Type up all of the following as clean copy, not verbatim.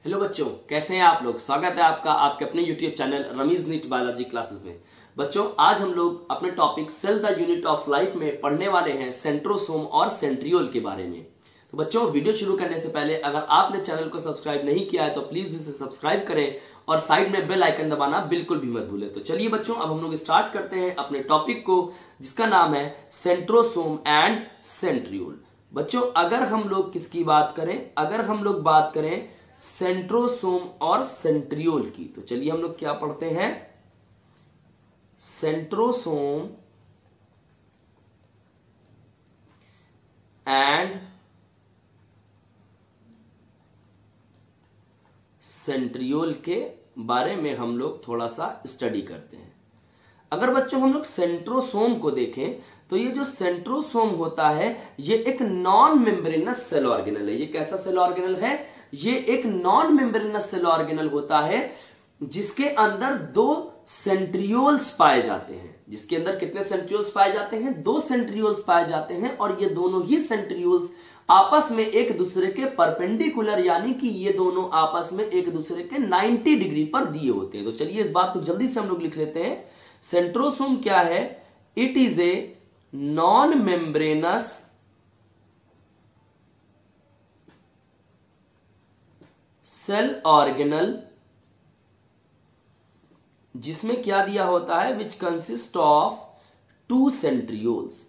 Hello बच्चों, कैसे हैं आप लोग। स्वागत है आपका आपके अपने YouTube channel Rameez NEET biology classes में। बच्चों, आज हम लोग अपने topic cell the unit of life में पढ़ने वाले हैं सेंट्रोसोम और सेंट्रियोल के बारे में। तो बच्चों, वीडियो शुरू करने से पहले अगर आपने चैनल को सब्सक्राइब नहीं किया है तो प्लीज उसे सब्सक्राइब करें और साइड में बेल आइकन दबाना बिल्कुल भी मत भूलें। तो चलिए बच्चों, अब हम लोग स्टार्ट करते हैं अपने टॉपिक को, जिसका नाम है सेंट्रोसोम एंड सेंट्रियोल। बच्चों, अगर हम लोग किसकी बात करें, अगर हम लोग बात करें सेंट्रोसोम और सेंट्रियोल की, तो चलिए हम लोग क्या पढ़ते हैं, सेंट्रोसोम एंड सेंट्रियोल के बारे में हम लोग थोड़ा सा स्टडी करते हैं। अगर बच्चों हम लोग सेंट्रोसोम को देखें तो ये जो सेंट्रोसोम होता है ये एक नॉन मेम्ब्रेनस सेल ऑर्गेनल है। ये कैसा सेल ऑर्गेनल है? ये एक नॉन मेम्ब्रेनस सेल ऑर्गेनल होता है जिसके अंदर दो सेंट्रियोल्स पाए जाते हैं। जिसके अंदर कितने सेंट्रियोल्स पाए जाते हैं? दो सेंट्रियोल्स पाए जाते हैं और ये दोनों ही सेंट्रियोल्स आपस में एक दूसरे के परपेंडिकुलर, यानी कि ये दोनों आपस में एक दूसरे के 90 डिग्री पर दिए होते हैं। तो चलिए इस बात को जल्दी से हम लोग लिख लेते हैं। सेंट्रोसोम क्या है? It is a non membranous cell organelle जिसमें क्या दिया होता है? Which consist of two centrioles.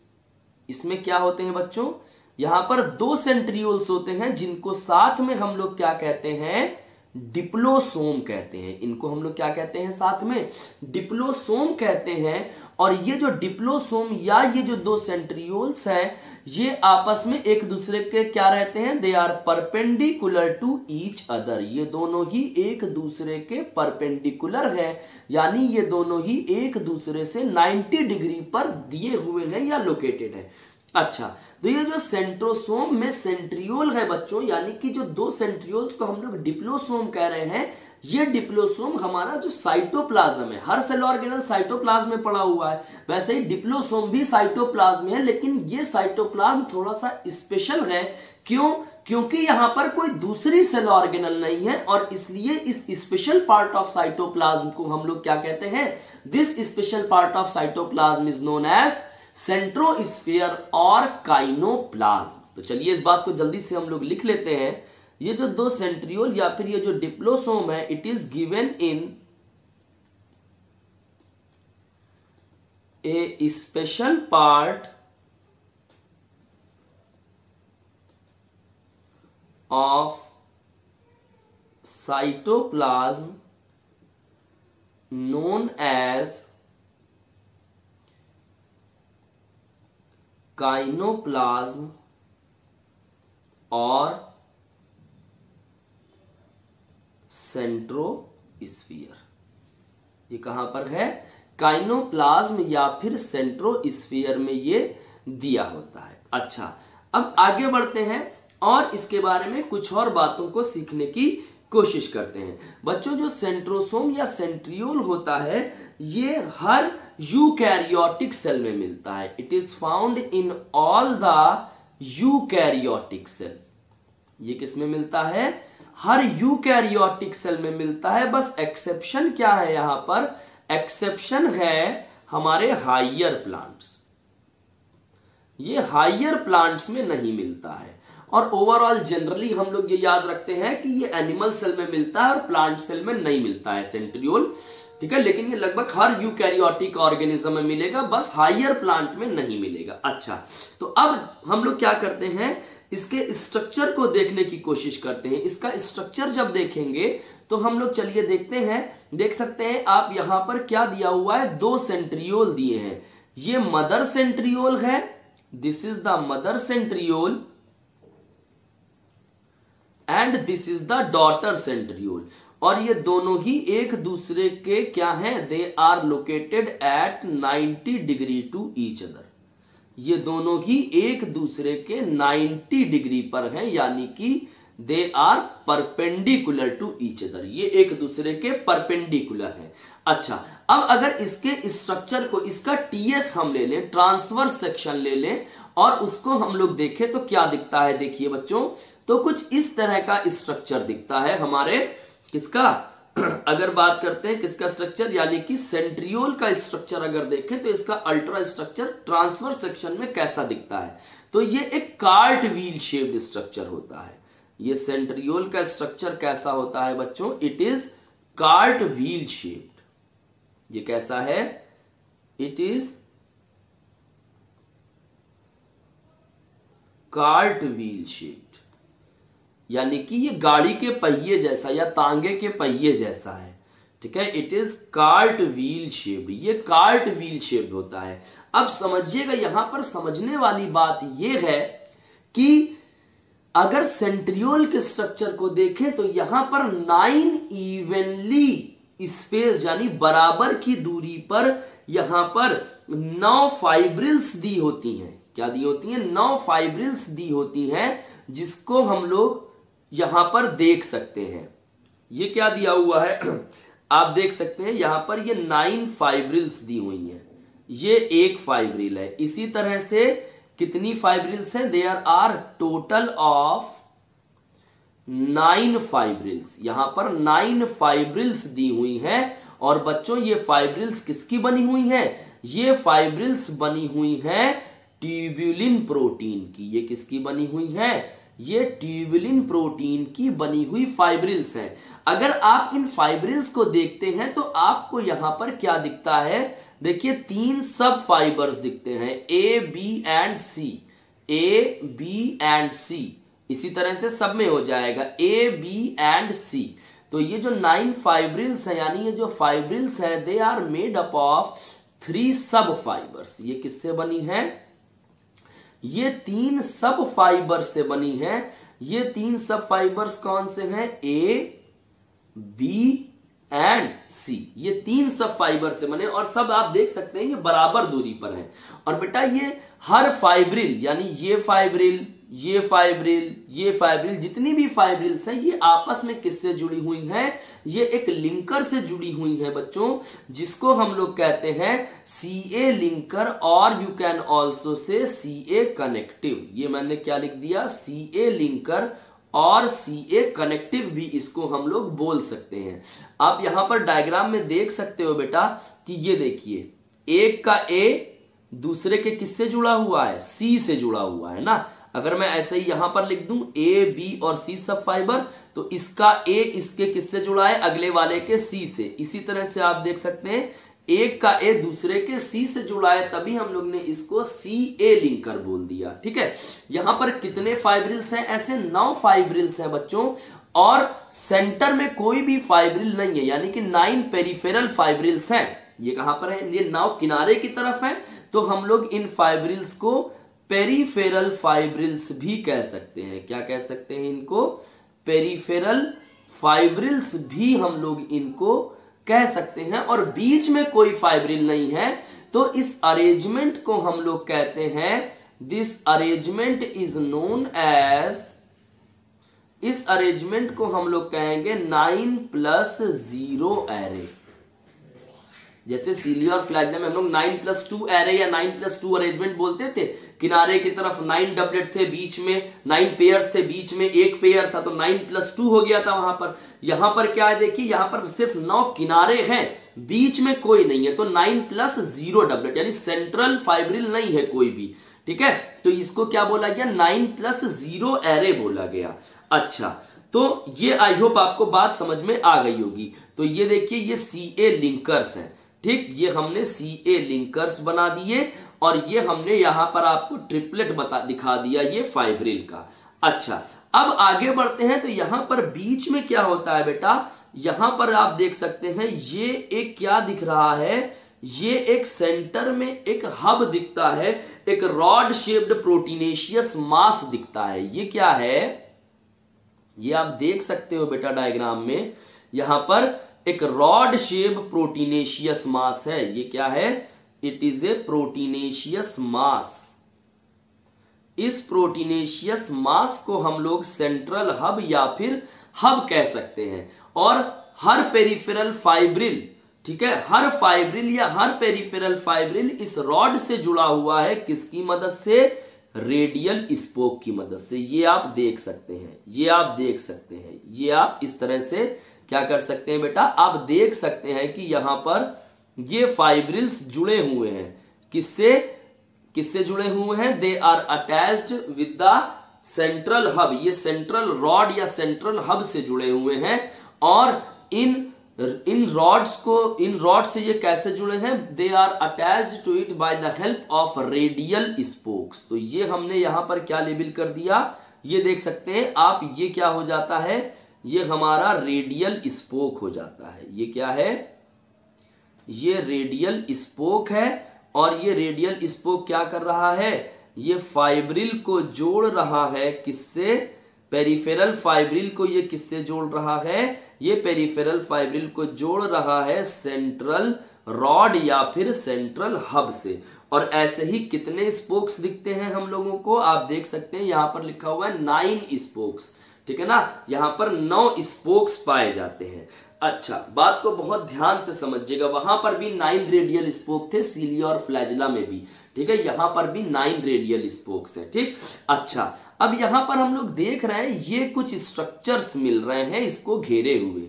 इसमें क्या होते हैं बच्चों? यहां पर दो सेंट्रियोल्स होते हैं जिनको साथ में हम लोग क्या कहते हैं? डिप्लोसोम कहते हैं। इनको हम लोग क्या कहते हैं? साथ में डिप्लोसोम कहते हैं। और ये जो डिप्लोसोम या ये जो दो सेंट्रियोल्स हैं ये आपस में एक दूसरे के क्या रहते हैं? They are perpendicular to each other. ये दोनों ही एक दूसरे के परपेंडिकुलर हैं, यानी ये दोनों ही एक दूसरे से 90 डिग्री पर दिए हुए हैं या लोकेटेड है। अच्छा, तो ये जो सेंट्रोसोम में सेंट्रियोल है बच्चों, यानी कि जो दो सेंट्रियोल्स को हम लोग डिप्लोसोम कह रहे हैं, ये डिप्लोसोम हमारा जो साइटोप्लाज्म है, हर सेल ऑर्गेनल साइटोप्लाज्म में पड़ा हुआ है, वैसे ही डिप्लोसोम भी साइटोप्लाज्म है। लेकिन ये साइटोप्लाज्म थोड़ा सा स्पेशल है। क्यों? क्योंकि यहां पर कोई दूसरी सेल ऑर्गेनल नहीं है और इसलिए इस स्पेशल पार्ट ऑफ साइटोप्लाज्म को हम लोग क्या कहते हैं? This special part of cytoplasm is known as centrosphere और काइनोप्लाज्म। तो चलिए इस बात को जल्दी से हम लोग लिख लेते हैं। ये जो दो सेंट्रियोल या फिर ये जो डिप्लोसोम है, it is given in A special part of cytoplasm known as काइनोप्लाज्म और सेंट्रोस्फीयर। ये कहां पर है? काइनोप्लाज्म या फिर सेंट्रोस्फीयर में ये दिया होता है। अच्छा, अब आगे बढ़ते हैं और इसके बारे में कुछ और बातों को सीखने की कोशिश करते हैं। बच्चों, जो सेंट्रोसोम या सेंट्रियोल होता है ये हर यूकैरियोटिक सेल में मिलता है। It is found in all the eukaryotic cell. ये किस में मिलता है? हर यूकैरियोटिक सेल में मिलता है। बस एक्सेप्शन क्या है यहां पर? एक्सेप्शन है हमारे हायर प्लांट्स। ये हायर प्लांट्स में नहीं मिलता है। और ओवरऑल जनरली हम लोग ये याद रखते हैं कि ये एनिमल सेल में मिलता है और प्लांट सेल में नहीं मिलता है सेंट्रियोल, ठीक है। लेकिन ये लगभग हर यूकैरियोटिक ऑर्गेनिज्म में मिलेगा, बस हायर प्लांट में नहीं मिलेगा। अच्छा, तो अब हम लोग क्या करते हैं? इसके स्ट्रक्चर को देखने की कोशिश करते हैं। इसका स्ट्रक्चर जब देखेंगे तो हम लोग चलिए देखते हैं। देख सकते हैं आप यहां पर क्या दिया हुआ है? दो सेंट्रियोल दिए हैं। ये मदर सेंट्रियोल है, this is the mother centriole and this is the daughter centriole. और ये दोनों ही एक दूसरे के क्या हैं? They are located at 90 degree to each other. ये दोनों ही एक दूसरे के 90 डिग्री पर हैं, यानी कि they are perpendicular to each other. ये एक दूसरे के परपेंडिकुलर हैं। अच्छा, अब अगर इसके स्ट्रक्चर को, इसका टीएस हम ले लें, ट्रांसवर्स सेक्शन ले लें और उसको हम लोग देखें तो क्या दिखता है? देखिए बच्चों, तो कुछ इस तरह का स्ट्रक्चर दिखता है हमारे किसका अगर बात करते हैं किसका स्ट्रक्चर, यानी कि सेंट्रियोल का स्ट्रक्चर अगर देखें तो इसका अल्ट्रा स्ट्रक्चर ट्रांसवर्स सेक्शन में कैसा दिखता है, तो ये एक कार्ट व्हील शेप्ड स्ट्रक्चर होता है। ये सेंट्रियोल का स्ट्रक्चर कैसा होता है बच्चों, it is cart wheel shaped. ये कैसा है, it is cart wheel shaped, यानी कि ये गाड़ी के पहिए जैसा या तांगे के पहिए जैसा है। ठीक है, it is cart wheel shaped, ये कार्ट व्हील शेप्ड होता है। अब समझिएगा, यहां पर समझने वाली बात यह है कि अगर सेंट्रियोल के स्ट्रक्चर को देखें तो यहां पर 9 इवनली स्पेस यानी बराबर की दूरी पर यहां पर 9 फाइब्रिल्स दी होती हैं। क्या दी होती हैं, 9 फाइब्रिल्स दी होती हैं, जिसको हम लोग यहां पर देख सकते हैं। ये क्या दिया हुआ है आप देख सकते हैं, यहां पर ये 9 फाइब्रिल्स दी हुई हैं, ये एक फाइब्रिल है। इसी तरह से कितनी फाइब्रिल्स हैं, there are total of 9 fibrils. यहां पर 9 फाइब्रिल्स दी हुई हैं। और बच्चों ये फाइब्रिल्स किसकी बनी हुई हैं, ये फाइब्रिल्स बनी हुई हैं ट्यूबुलिन प्रोटीन की। ये किसकी बनी हुई है, ये ट्यूबुलिन प्रोटीन की बनी हुई फाइब्रिल्स हैं। अगर आप इन फाइब्रिल्स को देखते हैं तो आपको यहां पर क्या दिखता है, देखिए 3 सब फाइबर्स दिखते हैं, A B and C, A B and C. इसी तरह से सब में हो जाएगा ए बी एंड सी। तो ये जो 9 फाइब्रिल्स है, यानी ये जो फाइब्रिल्स है, they are made up of 3 sub fibres. ये किससे बनी है, ये 3 सब फाइबर से बनी है। ये 3 सब फाइबर्स कौन से हैं, ए बी एंड सी। ये 3 सब फाइबर से बने और सब आप देख सकते हैं ये बराबर दूरी पर है। और बेटा ये हर फाइब्रिल यानी ये फाइब्रिल, ये फाइब्रिल, ये फाइब्रिल, जितनी भी फाइब्रिल्स हैं ये आपस में किससे जुड़ी हुई हैं, ये एक लिंकर से जुड़ी हुई हैं बच्चों, जिसको हम लोग कहते हैं सीए लिंकर, और you can also say CA connective. ये मैंने क्या लिख दिया, सीए लिंकर और सीए कनेक्टिव भी इसको हम लोग बोल सकते हैं। आप यहां पर डायग्राम में देख सकते हो बेटा कि ये देखिए, एक का ए दूसरे के किससे जुड़ा हुआ है, सी से जुड़ा हुआ है ना। अगर मैं ऐसे ही यहां पर लिख दूं ए बी और सी सब फाइबर, तो इसका ए इसके किससे जुड़ा है, अगले वाले के सी से। इसी तरह से आप देख सकते हैं एक का ए दूसरे के सी से जुड़ा है, तभी हम लोग ने इसको सी ए लिंकर बोल दिया। ठीक है, यहां पर कितने फाइब्रिल्स हैं, ऐसे 9 फाइब्रिल्स हैं बच्चों, और सेंटर में कोई भी फाइब्रिल नहीं है, यानी कि 9 पेरिफेरल फाइब्रिल्स हैं। ये कहां पर है, ये 9 किनारे की तरफ है, तो हम लोग इन फाइब्रिल्स को पेरिफेरल फाइब्रिल्स भी कह सकते हैं। क्या कह सकते हैं इनको, पेरिफेरल फाइब्रिल्स भी हम लोग इनको कह सकते हैं। और बीच में कोई फाइब्रिल नहीं है, तो इस अरेंजमेंट को हम लोग कहते हैं, this arrangement is known as, इस अरेंजमेंट को हम लोग कहेंगे 9+0 एरे। जैसे सीलिया और फ्लैजिया में हम लोग 9+2 एरे या 9+2 अरेंजमेंट बोलते थे, किनारे की तरफ 9 डबलेट थे, बीच में 9 पेयर्स थे, बीच में एक पेयर था, तो 9+2 हो गया था वहां पर। यहां पर क्या है, देखिए यहां पर सिर्फ 9 किनारे हैं, बीच में कोई नहीं है, तो 9+0 डबलेट, यानी सेंट्रल फाइब्रिल नहीं है कोई भी। ठीक है, तो इसको क्या बोला गया, 9+0 एरे बोला गया। अच्छा, तो ये आई होप आपको बात समझ में आ गई होगी। तो ये देखिए ये सीए लिंकर्स हैं। ठीक, ये हमने सीए लिंकर्स बना दिए, और ये हमने यहां पर आपको ट्रिपलेट दिखा दिया ये फाइब्रिल का। अच्छा, अब आगे बढ़ते हैं, तो यहां पर बीच में क्या होता है बेटा, यहां पर आप देख सकते हैं ये एक क्या दिख रहा है, ये एक सेंटर में एक हब दिखता है, एक रॉड शेप्ड प्रोटीनेशियस मास दिखता है। ये क्या है, ये आप देख सकते हो बेटा डायग्राम में, यहां पर एक रॉड शेप प्रोटीनेशियस मास है। ये क्या है, इट इज ए प्रोटीनेशियस मास। इस प्रोटीनेशियस मास को हम लोग सेंट्रल हब या फिर हब कह सकते हैं। और हर पेरिफेरल फाइब्रिल, ठीक है, हर फाइब्रिल या हर पेरिफेरल फाइब्रिल इस रॉड से जुड़ा हुआ है, किसकी मदद से, रेडियल स्पोक की मदद से। ये आप देख सकते हैं, ये आप देख सकते हैं, ये आप इस तरह से क्या कर सकते हैं बेटा, आप देख सकते हैं कि यहां पर ये फाइब्रिल्स जुड़े हुए हैं। किससे किससे जुड़े हुए हैं? They are attached with the central hub. ये सेंट्रल रॉड या सेंट्रल हब से जुड़े हुए हैं। और इन रॉड से ये कैसे जुड़े हैं? They are attached to it by the help of radial spokes. तो ये हमने यहां पर क्या लेबल कर दिया, ये देख सकते हैं आप, ये क्या हो जाता है, ये हमारा रेडियल स्पोक हो जाता है। ये क्या है? ये रेडियल स्पोक है। और ये रेडियल स्पोक क्या कर रहा है? ये फाइब्रिल को जोड़ रहा है। किससे? पेरिफेरल फाइब्रिल को ये किससे जोड़ रहा है? ये पेरिफेरल फाइब्रिल को जोड़ रहा है सेंट्रल रॉड या फिर सेंट्रल हब से। और ऐसे ही कितने स्पोक्स दिखते हैं हम लोगों को? आप देख सकते हैं यहां पर लिखा हुआ है 9 स्पोक्स। ठीक है ना, यहां पर 9 स्पोक्स पाए जाते हैं। अच्छा, बात को बहुत ध्यान से समझिएगा, वहां पर भी 9 रेडियल स्पोक थे, सीलिया और फ्लैजिला में भी। ठीक है, यहां पर भी 9 रेडियल स्पोक्स हैं। ठीक, अच्छा, अब यहां पर हम लोग देख रहे हैं ये कुछ स्ट्रक्चर्स मिल रहे हैं इसको घेरे हुए।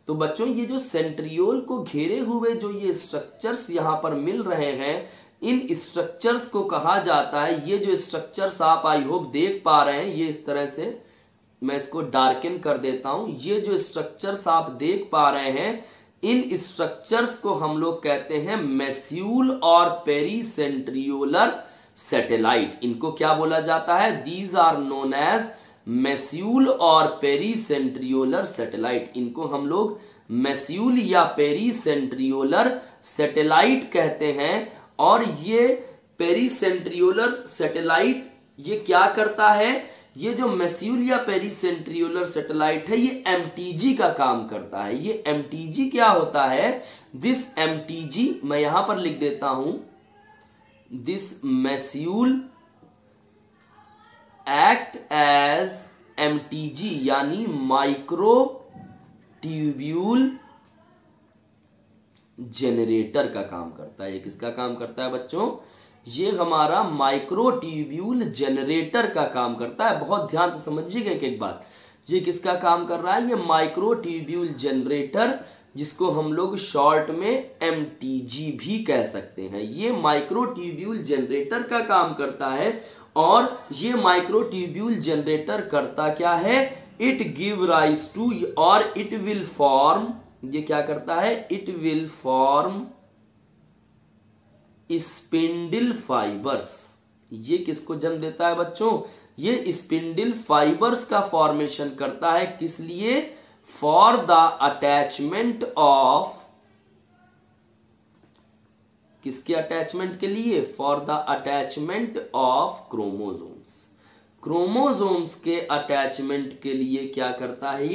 तो बच्चों ये जो सेंट्रियोल को घेरे हुए जो ये स्ट्रक्चर्स यहां पर मिल रहे हैं, इन स्ट्रक्चर्स को कहा जाता है, ये जो स्ट्रक्चर्स आप आई होप देख पा रहे हैं, ये इस तरह से मैं इसको डार्कन कर देता हूं। ये जो स्ट्रक्चर्स आप देख पा रहे हैं, इन स्ट्रक्चर्स को हम लोग कहते हैं मेस्यूल और पेरीसेंट्रियोलर सैटेलाइट। इनको क्या बोला जाता है? दीज आर नोन एज मेस्यूल और पेरीसेंट्रियोलर सैटेलाइट। इनको हम लोग मेस्यूल या पेरीसेंट्रियोलर सैटेलाइट कहते हैं। और ये पेरीसेंट्रियोलर सैटेलाइट ये क्या करता है? ये जो मेस्यूल या पेरीसेंट्रियोलर सैटेलाइट है, ये एमटीजी का काम करता है। ये एमटीजी क्या होता है? दिस एमटीजी मैं यहां पर लिख देता हूं, दिस मेस्यूल एक्ट एज एमटीजी यानी माइक्रो ट्यूब्यूल जनरेटर का काम करता है। ये किसका काम करता है बच्चों? ये हमारा माइक्रो ट्यूब्यूल जनरेटर का काम करता है। बहुत ध्यान से समझिएगा एक बात, ये किसका काम कर रहा है? ये माइक्रो ट्यूब्यूल जनरेटर, जिसको हम लोग शॉर्ट में एमटीजी भी कह सकते हैं। ये माइक्रो ट्यूब्यूल जनरेटर का काम करता है। और ये माइक्रो ट्यूब्यूल जनरेटर करता क्या है? इट गिव राइज टू, और इट विल फॉर्म, ये क्या करता है? It will form spindle fibres. ये किसको जन्म देता है बच्चों? ये स्पिंडल फाइबर्स का फॉर्मेशन करता है। किस लिए? फॉर द अटैचमेंट ऑफ, किसके अटैचमेंट के लिए? For the attachment of chromosomes. Chromosomes के अटैचमेंट के लिए क्या करता है?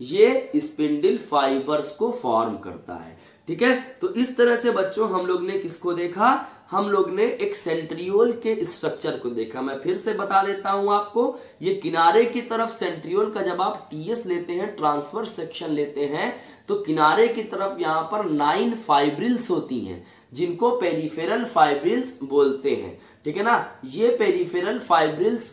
ये स्पिंडल फाइबर्स को फॉर्म करता है। ठीक है, तो इस तरह से बच्चों हम लोग ने किसको देखा? हम लोग ने एक सेंट्रियोल के स्ट्रक्चर को देखा। मैं फिर से बता देता हूं आपको, ये किनारे की तरफ सेंट्रियोल का जब आप टीएस लेते हैं, ट्रांसवर्स सेक्शन लेते हैं, तो किनारे की तरफ यहां पर 9 फाइब्रिल्स होती हैं, जिनको पेरिफेरल फाइब्रिल्स बोलते हैं। ठीक है ना, ये पेरिफेरल फाइब्रिल्स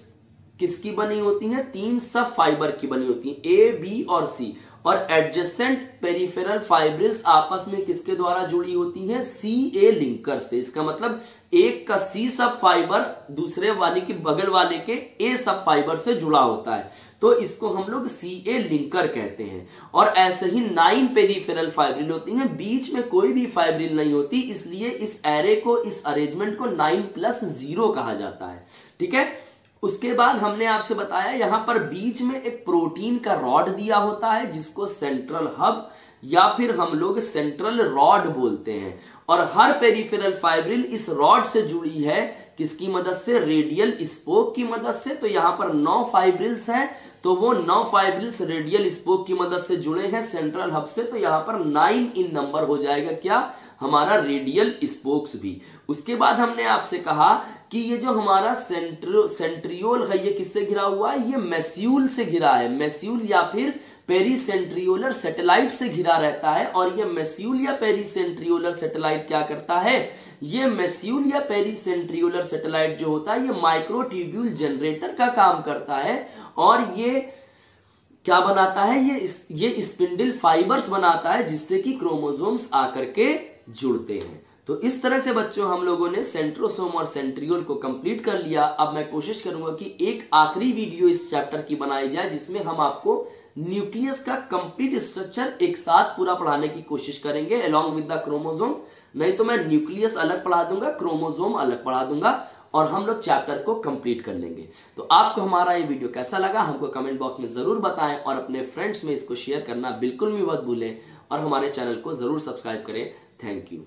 किसकी बनी होती हैं? 3 सब फाइबर की बनी होती हैं, ए, बी और सी। और एडजेसेंट पेरिफेरल फाइब्रिल्स आपस में किसके द्वारा जुड़ी होती हैं? सी ए लिंकर से। इसका मतलब एक का सी सब फाइबर दूसरे वाले के बगल वाले के ए सब फाइबर से जुड़ा होता है, तो इसको हम लोग सी ए लिंकर कहते हैं। और ऐसे ही 9 पेरिफेरल फाइब्रिल होती हैं, बीच में कोई भी फाइब्रिल नहीं होती, इसलिए इस एरे को, इस अरेंजमेंट को 9+0 कहा जाता है। ठीक है, उसके बाद हमने आपसे बताया यहां पर बीच में एक प्रोटीन का रॉड दिया होता है, जिसको सेंट्रल हब या फिर हम लोग सेंट्रल रॉड बोलते हैं। और हर पेरिफेरल फाइब्रिल इस रॉड से जुड़ी है, किसकी मदद से? रेडियल स्पोक की मदद से। तो यहां पर 9 फाइब्रिल्स हैं, तो वो 9 फाइब्रिल्स रेडियल स्पोक की मदद से जुड़े हैं सेंट्रल हब से। तो यहां पर 9 इन नंबर हो जाएगा क्या? हमारा रेडियल स्पोक्स भी। उसके बाद हमने आपसे कहा कि ये जो हमारा सेंट्रियोल है ये किससे घिरा हुआ है, ये मेस्यूल से घिरा है। मेस्यूल या फिर पेरीसेंट्रियोलर सैटेलाइट से घिरा रहता है। और ये मेस्यूल या पेरीसेंट्रियोलर सैटेलाइट क्या करता है, ये मेस्यूल या पेरीसेंट्रियोलर सैटेलाइट जो होता है ये माइक्रोट्यूब्यूल जनरेटर का काम करता है। और ये क्या बनाता है, ये स्पिंडल फाइबर्स बनाता है जिससे कि क्रोमोसोम्स आकर के जुड़ते हैं। तो इस तरह से बच्चों हम लोगों ने सेंट्रोसोम और सेंट्रियोल को कंप्लीट कर लिया। अब मैं कोशिश करूंगा कि एक आखिरी वीडियो इस चैप्टर की बनाई जाए जिसमें हम आपको न्यूक्लियस का कंप्लीट स्ट्रक्चर एक साथ पूरा पढ़ाने की कोशिश करेंगे अलोंग विद द क्रोमोसोम। नहीं तो मैं न्यूक्लियस अलग पढ़ा दूंगा, क्रोमोसोम अलग पढ़ा दूंगा और हम लोग चैप्टर को कंप्लीट कर लेंगे। तो आपको हमारा ये वीडियो कैसा लगा हमको कमेंट बॉक्स में जरूर बताएं और अपने फ्रेंड्स में इसको शेयर करना बिल्कुल भी मत भूलें और हमारे चैनल को जरूर सब्सक्राइब करें। Thank you.